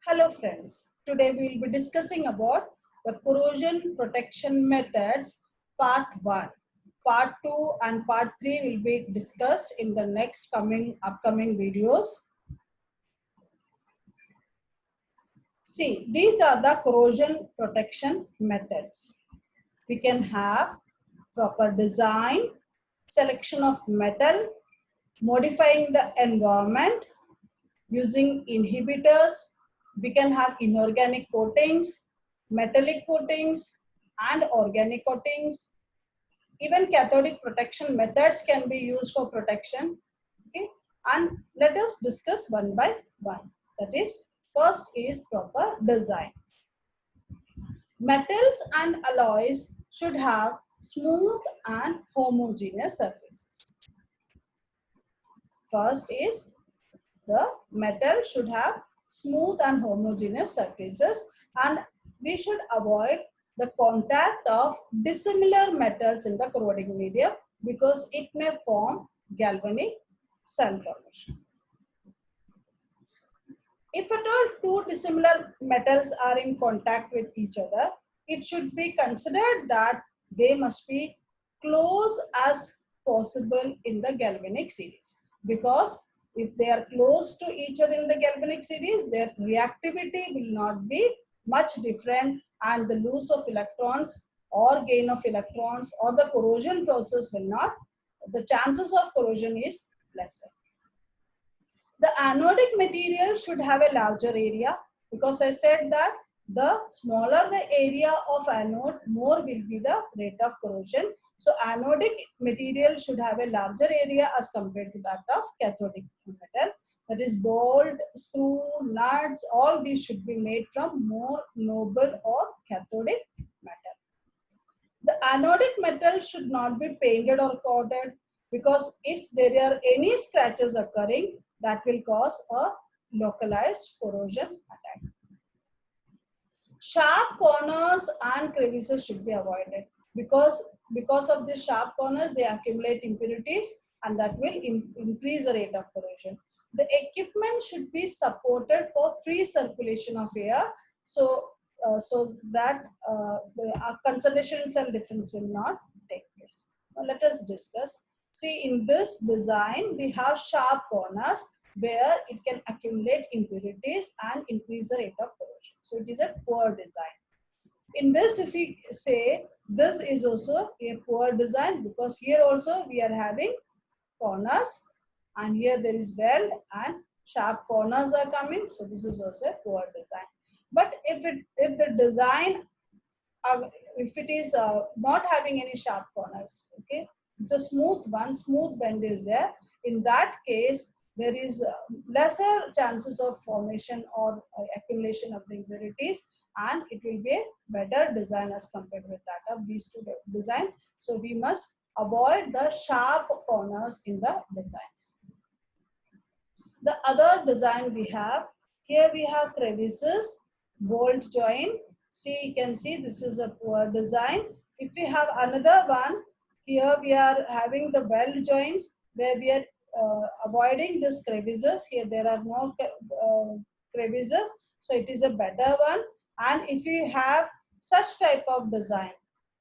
Hello friends, today we will be discussing about the corrosion protection methods part 1. Part 2 and part 3 will be discussed in the next upcoming videos. See, these are the corrosion protection methods. We can have proper design, selection of metal, modifying the environment, using inhibitors. We can have inorganic coatings, metallic coatings, and organic coatings. Even cathodic protection methods can be used for protection. Okay, and let us discuss one by one. That is, first is proper design. Metals and alloys should have smooth and homogeneous surfaces. First is the metal should have smooth and homogeneous surfaces, and we should avoid the contact of dissimilar metals in the corroding medium because it may form galvanic sand formation. If at all two dissimilar metals are in contact with each other, it should be considered that they must be close as possible in the galvanic series, because if they are close to each other in the galvanic series, their reactivity will not be much different, and the loss of electrons or gain of electrons or the corrosion process will not, the chances of corrosion is lesser. The anodic material should have a larger area, because I said that the smaller the area of anode, more will be the rate of corrosion. So anodic material should have a larger area as compared to that of cathodic metal. That is, bolt, screw, nuts, all these should be made from more noble or cathodic metal. The anodic metal should not be painted or coated, because if there are any scratches occurring, that will cause a localized corrosion attack. Sharp corners and crevices should be avoided, because of the sharp corners they accumulate impurities, and that will increase the rate of corrosion. The equipment should be supported for free circulation of air, so that concentrations and difference will not take place. Now let us discuss. See, in this design, we have sharp corners where it can accumulate impurities and increase the rate of corrosion. So it is a poor design. In this, if we say this is also a poor design, because here also we are having corners, and here there is weld and sharp corners are coming. So this is also a poor design. But if the design, if it is not having any sharp corners, okay, it's a smooth one, smooth bend is there. In that case, there is lesser chances of formation or accumulation of the impurities, and it will be a better design as compared with that of these two designs. So we must avoid the sharp corners in the designs. The other design we have, here we have crevices, bolt joint. See, you can see this is a poor design. If we have another one, here we are having the weld joints where we are avoiding these crevices. Here there are no crevices, so it is a better one. And if you have such type of design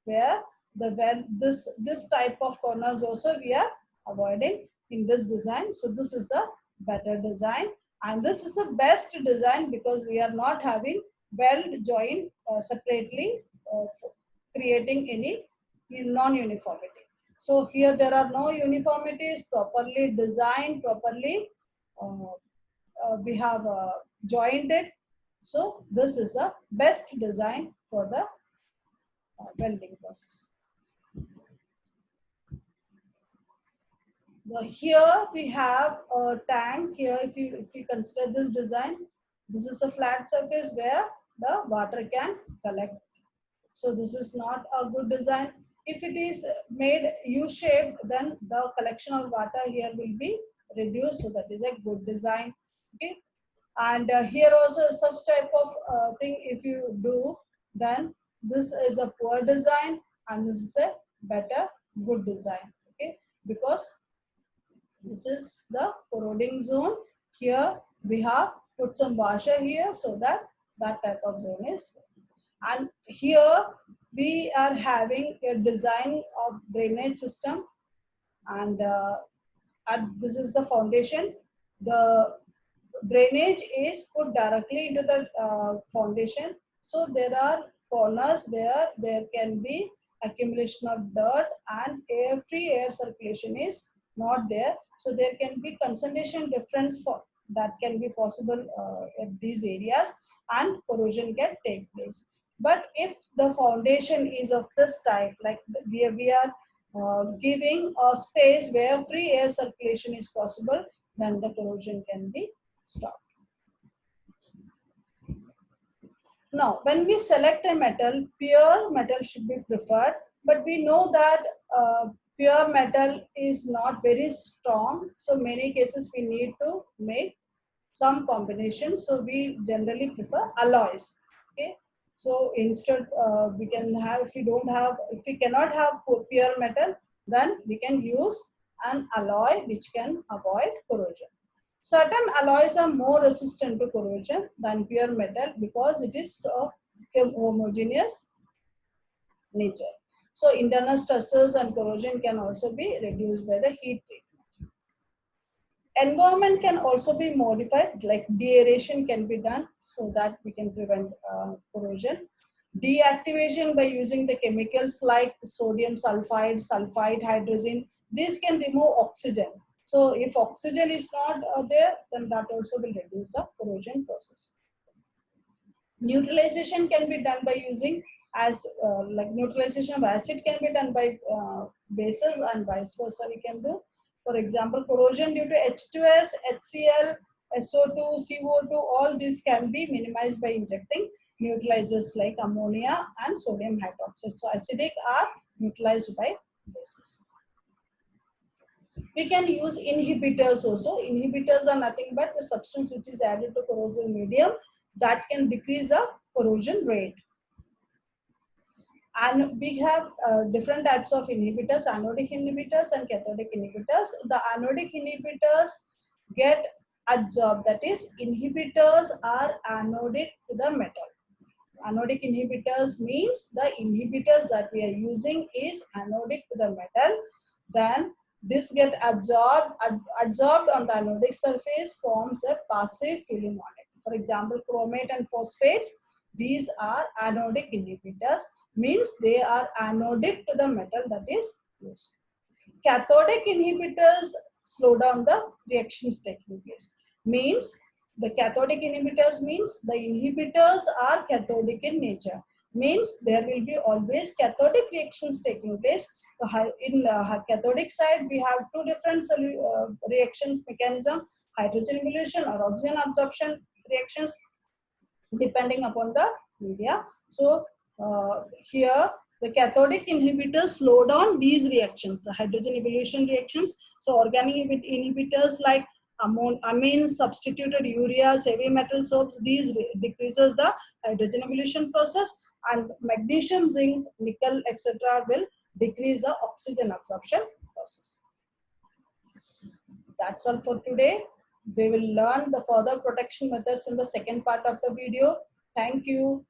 where this type of corners also we are avoiding in this design, so this is a better design, and this is the best design because we are not having weld joint separately creating any non-uniformity. So here there are no uniformities, properly designed, properly we have jointed. So this is the best design for the welding process. Here we have a tank. Here, if you consider this design, this is a flat surface where the water can collect. So this is not a good design. If it is made U-shaped, then the collection of water here will be reduced. So that is a good design. Okay. And here also such type of thing if you do, then this is a poor design and this is a better good design. Okay, because this is the corroding zone. Here we have put some washer here so that that type of zone is. And here we are having a design of drainage system, and this is the foundation. The drainage is put directly into the foundation. So there are corners where there can be accumulation of dirt and free air circulation is not there. So there can be concentration difference for that can be possible at these areas, and corrosion can take place. But if the foundation is of this type, like we are giving a space where free air circulation is possible, then the corrosion can be stopped. Now, when we select a metal, pure metal should be preferred, but we know that pure metal is not very strong. So many cases we need to make some combination. So we generally prefer alloys. Okay. So instead, we can have, if we cannot have pure metal, then we can use an alloy which can avoid corrosion. Certain alloys are more resistant to corrosion than pure metal because it is of homogeneous nature. So internal stresses and corrosion can also be reduced by the heat treatment. Environment can also be modified, like deaeration can be done so that we can prevent corrosion. Deactivation by using the chemicals like sodium sulfide, hydrogen, these can remove oxygen. So if oxygen is not there, then that also will reduce the corrosion process. Neutralization can be done by using like neutralization of acid can be done by bases, and vice versa we can do. For example, corrosion due to H2S, HCl, SO2, CO2, all these can be minimized by injecting neutralizers like ammonia and sodium hydroxide. So acidic are neutralized by bases. We can use inhibitors also. Inhibitors are nothing but the substance which is added to corrosive medium that can decrease the corrosion rate. And we have different types of inhibitors, anodic inhibitors and cathodic inhibitors. The anodic inhibitors get adsorbed, that is, inhibitors are anodic to the metal. Anodic inhibitors means the inhibitors that we are using is anodic to the metal. Then this get absorbed on the anodic surface, forms a passive film on it. For example, chromate and phosphates, these are anodic inhibitors, means they are anodic to the metal that is used. Cathodic inhibitors slow down the reactions taking place. Means the cathodic inhibitors means the inhibitors are cathodic in nature. Means there will be always cathodic reactions taking place. In cathodic side, we have two different reactions mechanism: hydrogen evolution or oxygen absorption reactions, depending upon the media. So here the cathodic inhibitors slow down these reactions, the hydrogen evolution reactions. So organic inhibitors like amines, substituted ureas, heavy metal soaps, these decreases the hydrogen evolution process, and magnesium, zinc, nickel, etc. will decrease the oxygen absorption process. That's all for today. We will learn the further protection methods in the second part of the video. Thank you.